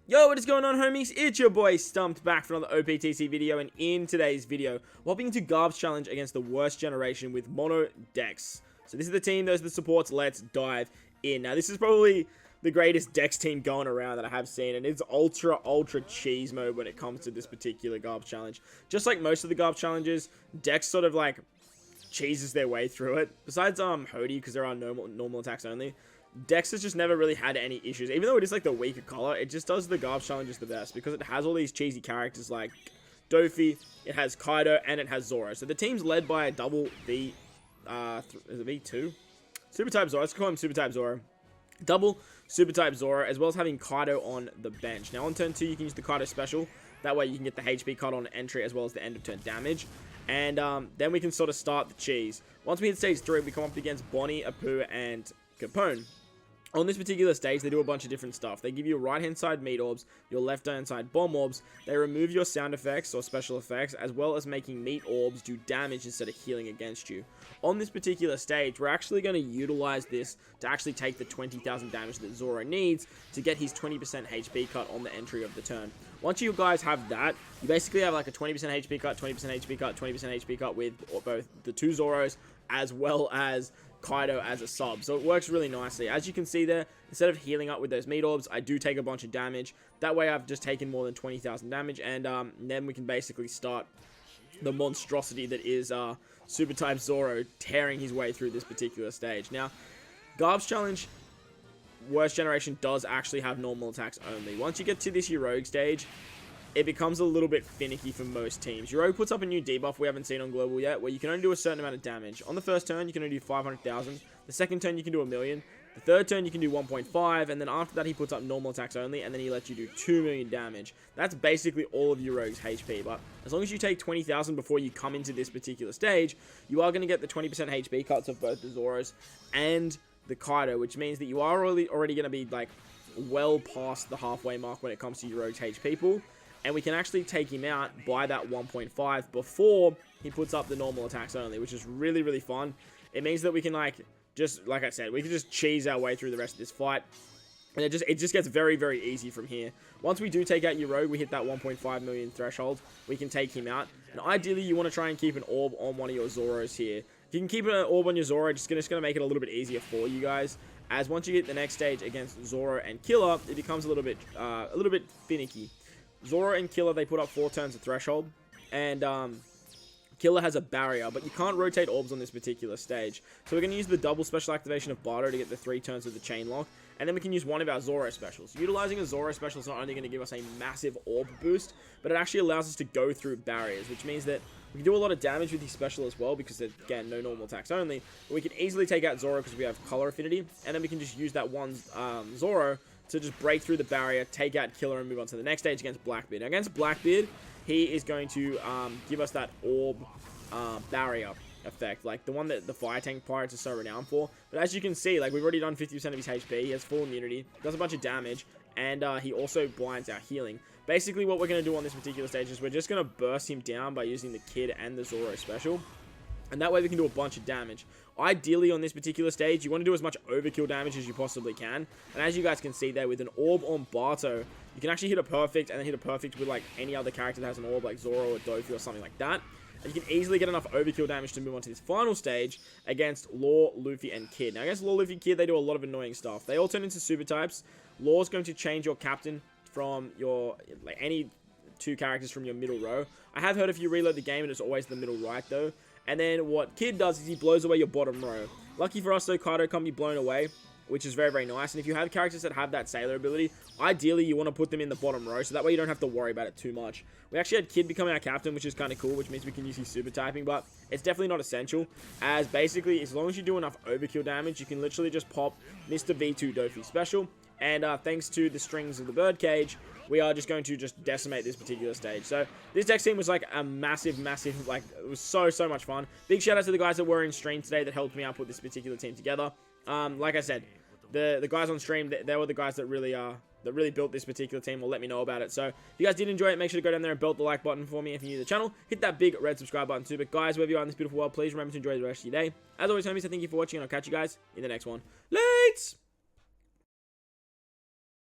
Yo, what is going on, homies? It's your boy StumpD back for another OPTC video, and in today's video, we're hopping into GARP's challenge against the worst generation with Mono DEX. So this is the team, those are the supports, let's dive in. Now this is probably the greatest DEX team going around that I have seen, and it's ultra cheese mode when it comes to this particular GARP challenge. Just like most of the GARP challenges, DEX sort of like cheeses their way through it. Besides Hody, because there are normal attacks only. DEX has just never really had any issues. Even though it is like the weaker color, it just does the GARP challenges the best because it has all these cheesy characters like Dofi, it has Kaido, and it has Zoro. So the team's led by a double V, is it V2? Super type Zoro, let's call him Super type Zoro. Double Super type Zoro, as well as having Kaido on the bench. Now on turn 2, you can use the Kaido special. That way you can get the HP cut on entry as well as the end of turn damage. And then we can sort of start the cheese. Once we hit stage 3, we come up against Bonnie, Apu, and Capone. On this particular stage, they do a bunch of different stuff. They give you right-hand side meat orbs, your left-hand side bomb orbs. They remove your sound effects or special effects, as well as making meat orbs do damage instead of healing against you. On this particular stage, we're actually going to utilize this to actually take the 20,000 damage that Zoro needs to get his 20% HP cut on the entry of the turn. Once you guys have that, you basically have like a 20% HP cut, 20% HP cut, 20% HP cut with both the two Zoros, as well as Kaido as a sub, so it works really nicely. As you can see there, instead of healing up with those meat orbs, I do take a bunch of damage. That way I've just taken more than 20,000 damage, and then we can basically start the monstrosity that is Super type Zoro tearing his way through this particular stage. Now, GARP's challenge, worst generation, does actually have normal attacks only. Once you get to this heroic stage, it becomes a little bit finicky for most teams. Yonko puts up a new debuff we haven't seen on Global yet, where you can only do a certain amount of damage. On the first turn, you can only do 500,000. The second turn, you can do 1 million. The third turn, you can do 1.5, and then after that, he puts up normal attacks only, and then he lets you do 2 million damage. That's basically all of Yonko's HP, but as long as you take 20,000 before you come into this particular stage, you are going to get the 20% HP cuts of both the Zoros and the Kaido, which means that you are already going to be, like, well past the halfway mark when it comes to Yonko's HP pool. And we can actually take him out by that 1.5 before he puts up the normal attacks only, which is really fun. It means that we can, like I said, we can just cheese our way through the rest of this fight. And it just gets very easy from here. Once we do take out Yonko, we hit that 1.5 million threshold, we can take him out. And ideally, you want to try and keep an orb on one of your Zoros here. If you can keep an orb on your Zoro, it's going to make it a little bit easier for you guys. As once you get the next stage against Zoro and Killer, it becomes a little bit finicky. Zoro and Killer, they put up 4 turns of threshold, and Killer has a barrier, but you can't rotate orbs on this particular stage. So we're going to use the double special activation of Bardo to get the 3 turns of the chain lock, and then we can use one of our Zoro specials. Utilizing a Zoro special is not only going to give us a massive orb boost, but it actually allows us to go through barriers, which means that we can do a lot of damage with his special as well, because again, no normal attacks only. But we can easily take out Zoro because we have color affinity, and then we can just use that one Zoro to just break through the barrier, take out Killer, and move on to the next stage against Blackbeard. Now, against Blackbeard, he is going to give us that orb barrier effect, like the one that the Fire Tank Pirates are so renowned for. But as you can see, like, we've already done 50% of his HP, he has full immunity, does a bunch of damage, and he also blinds our healing. Basically, what we're going to do on this particular stage is we're just going to burst him down by using the Kid and the Zoro special. And that way we can do a bunch of damage. Ideally, on this particular stage, you want to do as much overkill damage as you possibly can. And as you guys can see there, with an orb on Barto, you can actually hit a perfect, and then hit a perfect with, like, any other character that has an orb, like Zoro or Dofi or something like that. And you can easily get enough overkill damage to move on to this final stage against Law, Luffy, and Kid. Now, against Law, Luffy, and Kid, they do a lot of annoying stuff. They all turn into super types. Law's going to change your captain from your, like, any 2 characters from your middle row. I have heard if you reload the game, and it's always the middle right, though. And then what Kid does is he blows away your bottom row. Lucky for us, though, Kaido can't be blown away, which is very nice. And if you have characters that have that Sailor ability, ideally you want to put them in the bottom row, so that way you don't have to worry about it too much. We actually had Kid become our captain, which is kind of cool, which means we can use his super typing, but it's definitely not essential, as basically, as long as you do enough overkill damage, you can literally just pop Mr. V2 Dofi special. And thanks to the strings of the birdcage, we are just going to just decimate this particular stage. So this DEX team was like a massive, like, it was so much fun. Big shout out to the guys that were in stream today that helped me out put this particular team together. Like I said, the guys on stream, they were the guys that really built this particular team, or let me know about it. So if you guys did enjoy it, make sure to go down there and belt the like button for me if you're new to the channel. Hit that big red subscribe button too. But guys, wherever you are in this beautiful world, please remember to enjoy the rest of your day. As always, homies, I thank you for watching, and I'll catch you guys in the next one. Lates!